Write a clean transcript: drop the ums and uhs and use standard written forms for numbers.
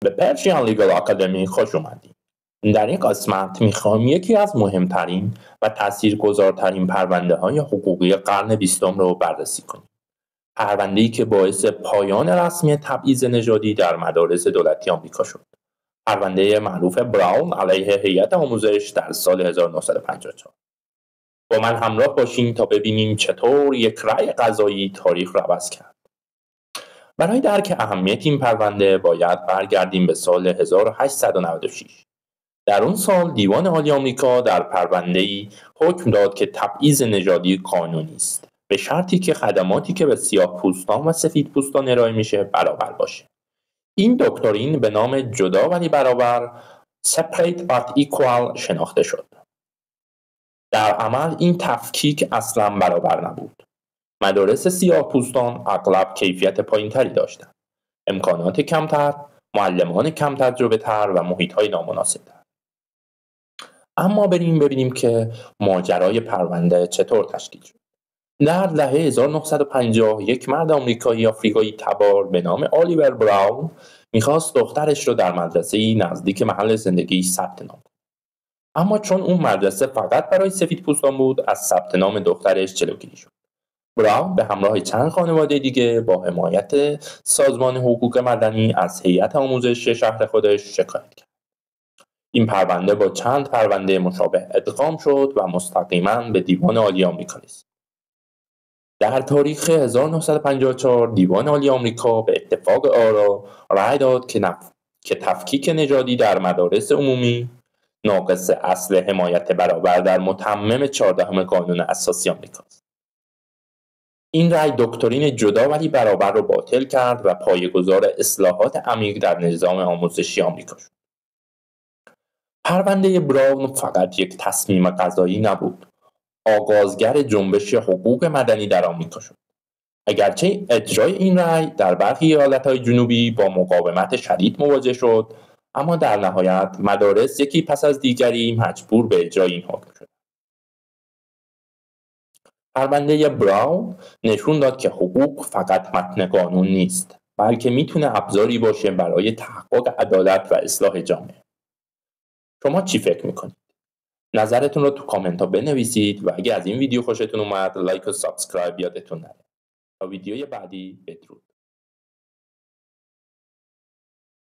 به پرشین لیگال آکادمی خوش اومدید. در این قسمت میخوام یکی از مهمترین و تاثیرگذارترین پرونده‌های حقوقی قرن 20 رو بررسی کنیم. پرونده‌ای که باعث پایان رسمی تبعیض نژادی در مدارس دولتی آمریکا شد. پرونده معروف براون علیه هیئت آموزش در سال 1954. با من همراه باشین تا ببینیم چطور یک رأی قضایی تاریخ را عوض کرد. برای درک اهمیت این پرونده باید برگردیم به سال 1896. در اون سال دیوان عالی آمریکا در پرونده‌ای حکم داد که تبعیض نژادی قانونی است، به شرطی که خدماتی که به سیاه‌پوستان و سفیدپوستان ارائه میشه برابر باشه. این دکترین به نام جدا ولی برابر Separate but Equal شناخته شد. در عمل این تفکیک اصلا برابر نبود. مدارس سیاه‌پوستان اغلب کیفیت پایین‌تری داشتند، امکانات کمتر، معلمان کم تجربه‌تر و محیط‌های نامناسب‌تر. اما بریم ببینیم که ماجرای پرونده چطور تشکیل شد. در دهه 1950 یک مرد آفریقایی تبار به نام آلیور براون میخواست دخترش رو در مدرسه‌ای نزدیک محل زندگیش ثبت نام کنه. اما چون اون مدرسه فقط برای سفیدپوستان بود، از ثبت نام دخترش جلوگیری شد. براون به همراه چند خانواده دیگه با حمایت سازمان حقوق مدنی از هیئت آموزش شهر خودش شکایت کرد. این پرونده با چند پرونده مشابه ادغام شد و مستقیما به دیوان عالی آمریکا رسید. در تاریخ 1954 دیوان عالی آمریکا به اتفاق آرا رأی داد که تفکیک نژادی در مدارس عمومی ناقص اصل حمایت برابر در متمم 14 قانون اساسی آمریکاست. این رأی دکترین جدا ولی برابر را باطل کرد و پایه‌گذار اصلاحات عمیق در نظام آموزشی آمریکا شد. پرونده براون فقط یک تصمیم قضایی نبود، آغازگر جنبش حقوق مدنی در آمریکا شد. اگرچه اجرای این رأی در برخی ایالت‌های جنوبی با مقاومت شدید مواجه شد، اما در نهایت مدارس یکی پس از دیگری مجبور به اجرای این حکم شد. پرونده براون نشون داد که حقوق فقط متن قانون نیست، بلکه میتونه ابزاری باشه برای تحقق عدالت و اصلاح جامعه. شما چی فکر میکنید؟ نظرتون رو تو کامنت ها بنویسید و اگه از این ویدیو خوشتون اومد لایک و سابسکرایب یادتون نره. تا ویدیوی بعدی بدرود.